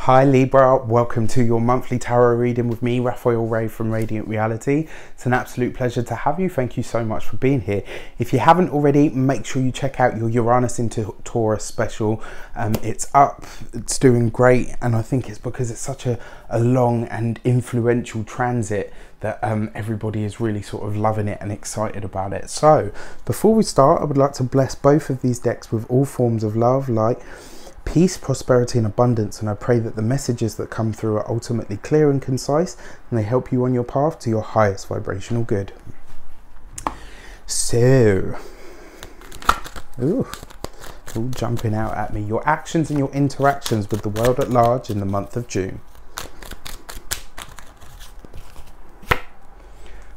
Hi Libra, welcome to your monthly tarot reading with me, Raphael Ray from Radiant Reality. It's an absolute pleasure to have you. Thank you so much for being here. If you haven't already, make sure you check out your Uranus into Taurus special. It's up, it's doing great, and I think it's because it's such a long and influential transit that everybody is really sort of loving it and excited about it. So before we start, I would like to bless both of these decks with all forms of love, light, peace, prosperity and abundance, and I pray that the messages that come through are ultimately clear and concise and they help you on your path to your highest vibrational good. So, all jumping out at me. Your actions and your interactions with the world at large in the month of June.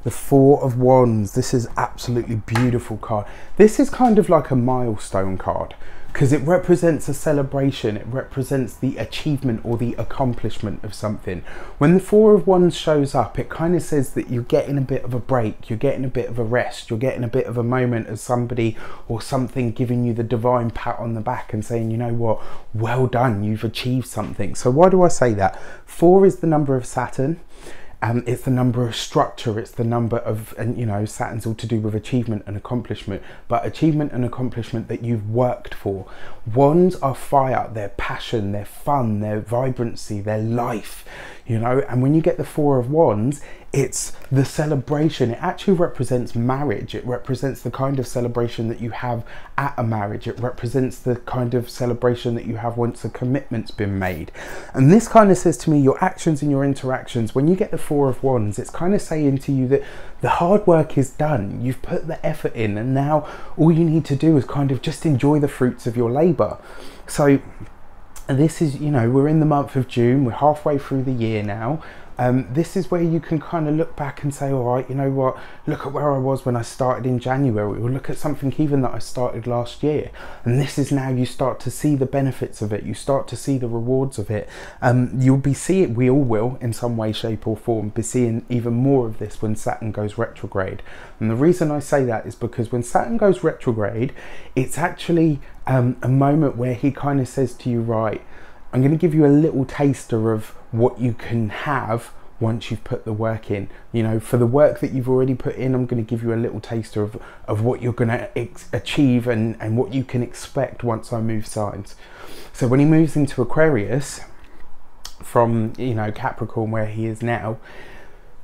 The Four of Wands. This is absolutely beautiful card. This is kind of like a milestone card, because it represents a celebration, it represents the achievement or the accomplishment of something. When the Four of Wands shows up, it kind of says that you're getting a bit of a break, you're getting a bit of a rest, you're getting a bit of a moment as somebody or something giving you the divine pat on the back and saying, you know what, well done, you've achieved something. So why do I say that? 4 is the number of Saturn. It's the number of structure, it's the number of, and you know, Saturn's all to do with achievement and accomplishment, but achievement and accomplishment that you've worked for. Wands are fire, their passion, their fun, their vibrancy, their life, you know. And when you get the Four of Wands, it's the celebration. It actually represents marriage. It represents the kind of celebration that you have at a marriage. It represents the kind of celebration that you have once a commitment's been made. And this kind of says to me, your actions and your interactions, when you get the Four of Wands, it's kind of saying to you that the hard work is done. You've put the effort in, and now all you need to do is kind of just enjoy the fruits of your labor. So this is, you know, we're in the month of June, we're halfway through the year now. This is where you can kind of look back and say, all right, you know what, look at where I was when I started in January, or look at something even that I started last year. And this is now, you start to see the benefits of it, you start to see the rewards of it. You'll be seeing, we all will in some way, shape or form, be seeing even more of this when Saturn goes retrograde. And the reason I say that is because when Saturn goes retrograde, it's actually a moment where he kind of says to you, right, I'm going to give you a little taster of what you can have once you've put the work in. You know, for the work that you've already put in, I'm going to give you a little taster of what you're going to achieve and what you can expect once I move signs. So when he moves into Aquarius from, you know, Capricorn where he is now,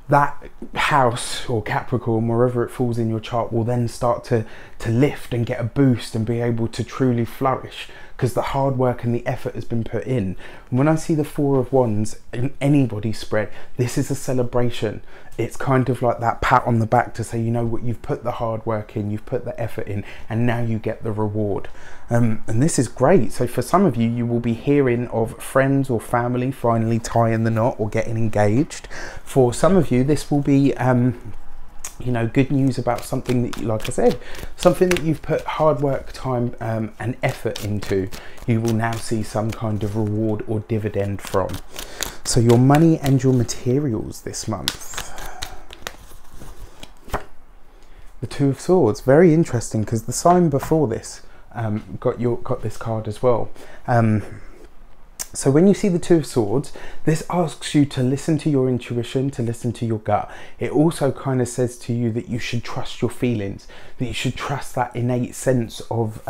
that house or Capricorn, wherever it falls in your chart, will then start to lift and get a boost and be able to truly flourish, because the hard work and the effort has been put in. When I see the Four of Wands in anybody's spread, this is a celebration. It's kind of like that pat on the back to say, you know what, you've put the hard work in, you've put the effort in, and now you get the reward. And this is great. So for some of you, you will be hearing of friends or family finally tying the knot or getting engaged. For some of you, this will be you know, good news about something that, like I said, something that you've put hard work, time and effort into, you will now see some kind of reward or dividend from. So your money and your materials this month. The Two of Swords, very interesting, because the sign before this got this card as well. So when you see the Two of Swords, this asks you to listen to your intuition, to listen to your gut. It also kind of says to you that you should trust your feelings, that you should trust that innate sense of,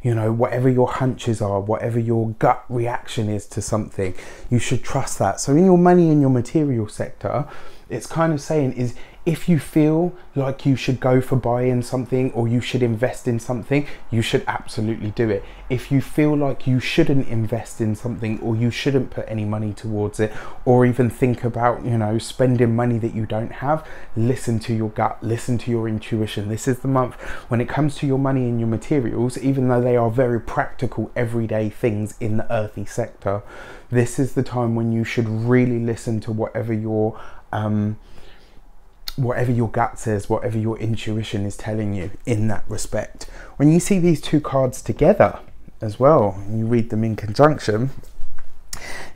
you know, whatever your hunches are, whatever your gut reaction is to something, you should trust that. So in your money and your material sector, it's kind of saying is, if you feel like you should go for buying something or you should invest in something, you should absolutely do it. If you feel like you shouldn't invest in something or you shouldn't put any money towards it, or even think about, you know, spending money that you don't have, listen to your gut, listen to your intuition. This is the month when it comes to your money and your materials, even though they are very practical everyday things in the earthy sector, this is the time when you should really listen to whatever your gut says, whatever your intuition is telling you in that respect. When you see these two cards together as well, and you read them in conjunction,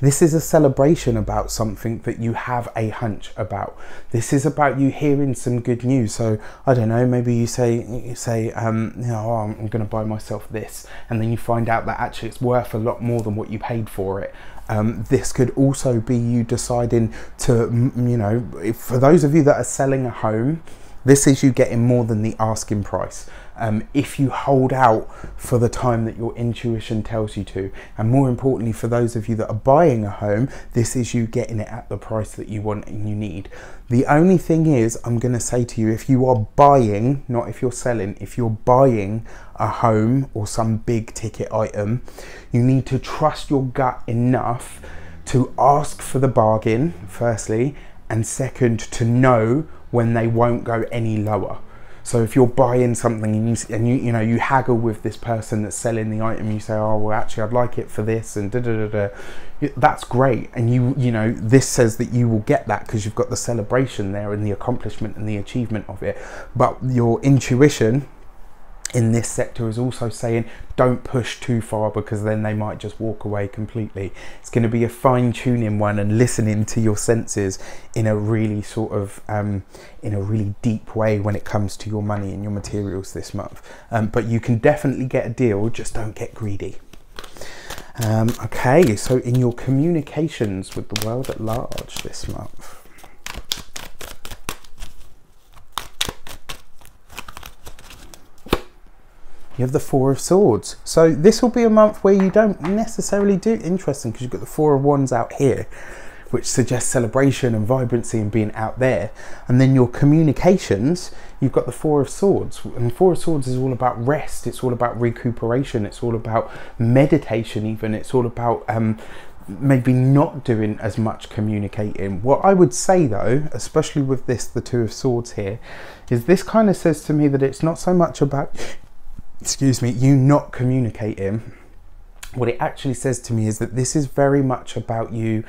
This is a celebration about something that you have a hunch about. This is about you hearing some good news. So I don't know, maybe you say, you know, oh, I'm going to buy myself this, and then you find out that actually it's worth a lot more than what you paid for it. This could also be you deciding to, you know, for those of you that are selling a home, this is you getting more than the asking price. If you hold out for the time that your intuition tells you to, and more importantly for those of you that are buying a home, this is you getting it at the price that you want and you need. The only thing is, I'm going to say to you, if you are buying, not if you're selling, if you're buying a home or some big ticket item, you need to trust your gut enough to ask for the bargain, firstly, and second, to know when they won't go any lower. So if you're buying something and you know you haggle with this person that's selling the item, you say, oh well, actually I'd like it for this, and that's great, and you know this says that you will get that because you've got the celebration there and the accomplishment and the achievement of it. But your intuition in this sector is also saying don't push too far, because then they might just walk away completely. It's going to be a fine-tuning one and listening to your senses in a really sort of in a really deep way when it comes to your money and your materials this month. But you can definitely get a deal, just don't get greedy. Okay, so in your communications with the world at large this month, you have the Four of Swords. So this will be a month where you don't necessarily do, interesting, because you've got the Four of Wands out here, which suggests celebration and vibrancy and being out there. And then your communications, you've got the Four of Swords. And the Four of Swords is all about rest. It's all about recuperation. It's all about meditation even. It's all about maybe not doing as much communicating. What I would say though, especially with this, the Two of Swords here, is this kind of says to me that it's not so much about, excuse me, you not communicating. What it actually says to me is that this is very much about you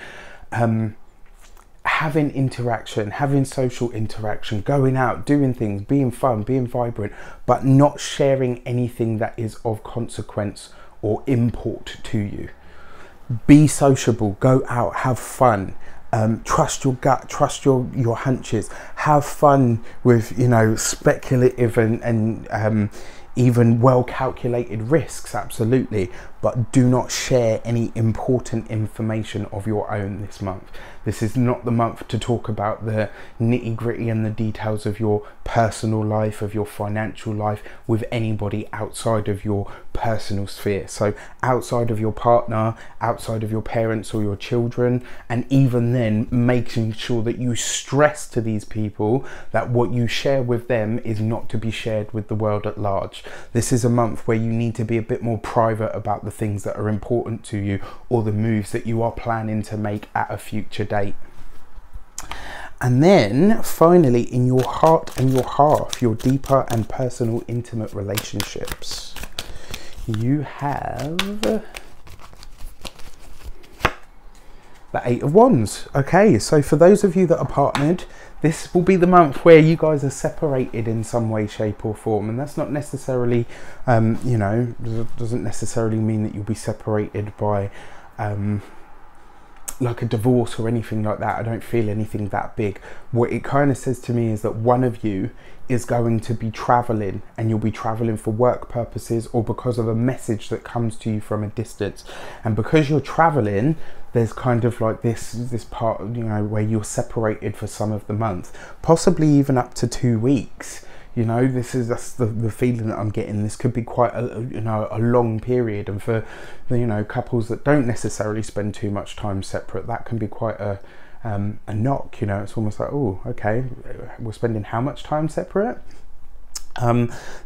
having interaction, having social interaction, going out, doing things, being fun, being vibrant, but not sharing anything that is of consequence or import to you. Be sociable, go out, have fun. Trust your gut, trust your hunches, have fun with, you know, speculative and even well calculated risks, absolutely, but do not share any important information of your own this month. This is not the month to talk about the nitty gritty and the details of your personal life, of your financial life with anybody outside of your personal sphere. So outside of your partner, outside of your parents or your children, and even then making sure that you stress to these people that what you share with them is not to be shared with the world at large. This is a month where you need to be a bit more private about the things that are important to you or the moves that you are planning to make at a future date. And then finally, in your heart and your half, your deeper and personal intimate relationships, you have the Eight of Wands. Okay, so for those of you that are partnered, this will be the month where you guys are separated in some way, shape or form. And that's not necessarily, you know, doesn't necessarily mean that you'll be separated by like a divorce or anything like that. I don't feel anything that big. What it kind of says to me is that one of you is going to be traveling, and you'll be traveling for work purposes or because of a message that comes to you from a distance. And because you're traveling, there's kind of like this part, you know, where you're separated for some of the month, possibly even up to 2 weeks. You know, that's the feeling that I'm getting. This could be quite a, you know, a long period, and for, you know, couples that don't necessarily spend too much time separate, that can be quite a knock. You know, it's almost like, oh, okay, we're spending how much time separate?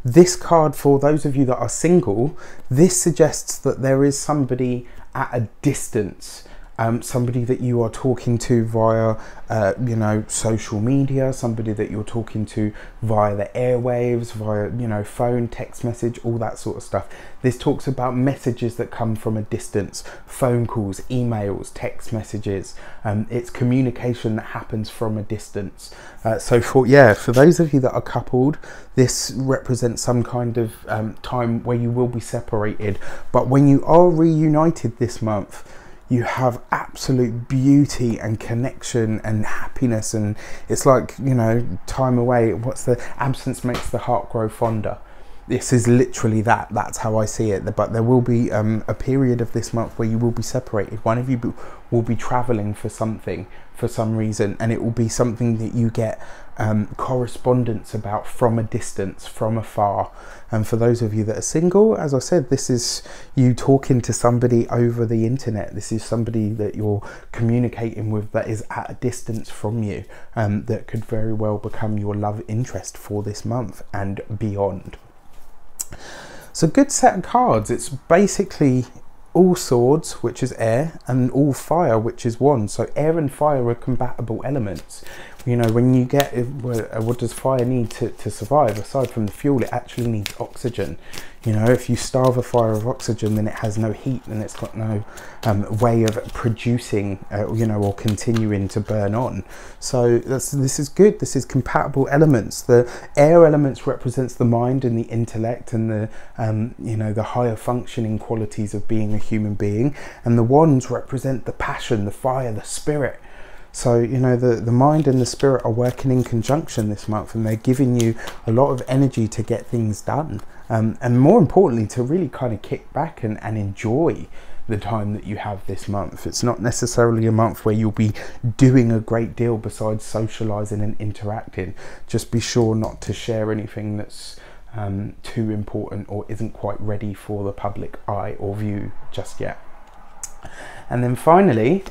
This card, for those of you that are single, this suggests that there is somebody at a distance. Somebody that you are talking to via, you know, social media, somebody that you're talking to via the airwaves, via, you know, phone, text message, all that sort of stuff. This talks about messages that come from a distance, phone calls, emails, text messages. It's communication that happens from a distance. So for those of you that are coupled, this represents some kind of time where you will be separated. But when you are reunited this month, you have absolute beauty and connection and happiness, and it's like, you know, time away. What's the absence makes the heart grow fonder. This is literally that. That's how I see it. But there will be a period of this month where you will be separated. One of you will be traveling for something, for some reason, and it will be something that you get correspondence about from a distance, from afar. And for those of you that are single, as I said, this is you talking to somebody over the internet. This is somebody that you're communicating with that is at a distance from you, that could very well become your love interest for this month and beyond. It's a good set of cards. It's basically all swords, which is air, and all fire, which is wands. So air and fire are compatible elements. You know, when you get, what does fire need to survive? Aside from the fuel, it actually needs oxygen. You know, if you starve a fire of oxygen, then it has no heat, and it's got no way of producing, you know, or continuing to burn on. So this is good. This is compatible elements. The air elements represents the mind and the intellect and the, you know, the higher functioning qualities of being a human being. And the wands represent the passion, the fire, the spirit. So, you know, the mind and the spirit are working in conjunction this month, and they're giving you a lot of energy to get things done. And more importantly, to really kind of kick back and enjoy the time that you have this month. It's not necessarily a month where you'll be doing a great deal besides socializing and interacting. Just be sure not to share anything that's too important or isn't quite ready for the public eye or view just yet. And then finally,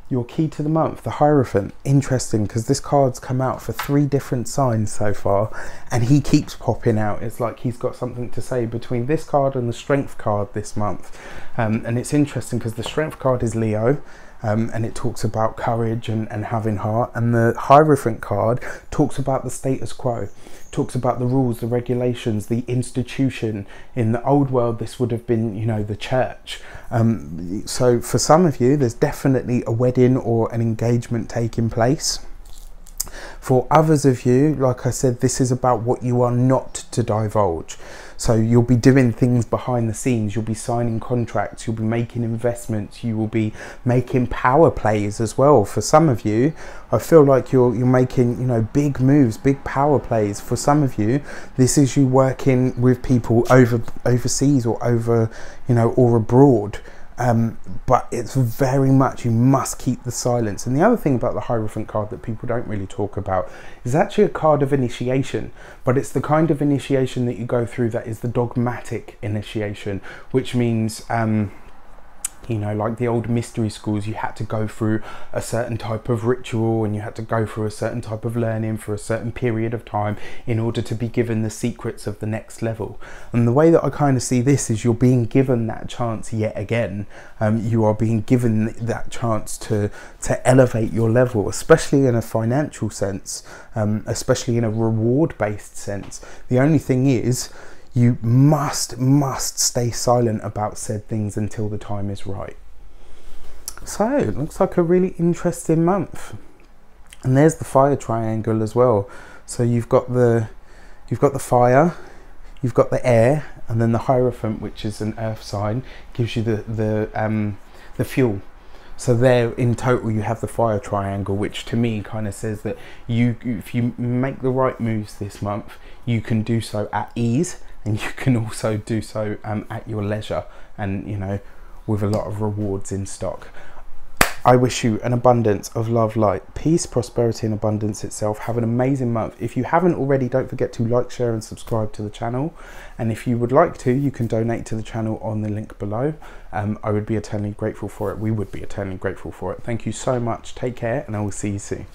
your key to the month, the Hierophant. Interesting, because this card's come out for 3 different signs so far, and he keeps popping out. It's like he's got something to say between this card and the Strength card this month. And it's interesting because the Strength card is Leo, and it talks about courage and having heart, and the Hierophant card talks about the status quo, talks about the rules, the regulations, the institution. In the old world, this would have been, you know, the church. So for some of you, there's definitely a wedding or an engagement taking place. For others of you, like I said, this is about what you are not to divulge. So you'll be doing things behind the scenes, you'll be signing contracts, you'll be making investments, you will be making power plays as well. For some of you, I feel like you're making, you know, big moves, big power plays. For some of you, this is you working with people overseas or over, you know, or abroad. But it's very much, you must keep the silence. And the other thing about the Hierophant card that people don't really talk about is actually a card of initiation, but it's the kind of initiation that you go through that is the dogmatic initiation, which means you know, like the old mystery schools, you had to go through a certain type of ritual and you had to go through a certain type of learning for a certain period of time in order to be given the secrets of the next level. And the way that I kind of see this is you're being given that chance yet again. You are being given that chance to elevate your level, especially in a financial sense, especially in a reward-based sense. The only thing is, you must stay silent about said things until the time is right. So it looks like a really interesting month. And there's the fire triangle as well. So you've got the fire, you've got the air, and then the Hierophant, which is an earth sign, gives you the fuel. So there in total you have the fire triangle, which to me kind of says that if you make the right moves this month, you can do so at ease, and you can also do so at your leisure, and, you know, with a lot of rewards in stock. I wish you an abundance of love, light, peace, prosperity, and abundance itself. Have an amazing month. If you haven't already, don't forget to like, share, and subscribe to the channel. And if you would like to, you can donate to the channel on the link below. I would be eternally grateful for it. We would be eternally grateful for it. Thank you so much. Take care, and I will see you soon.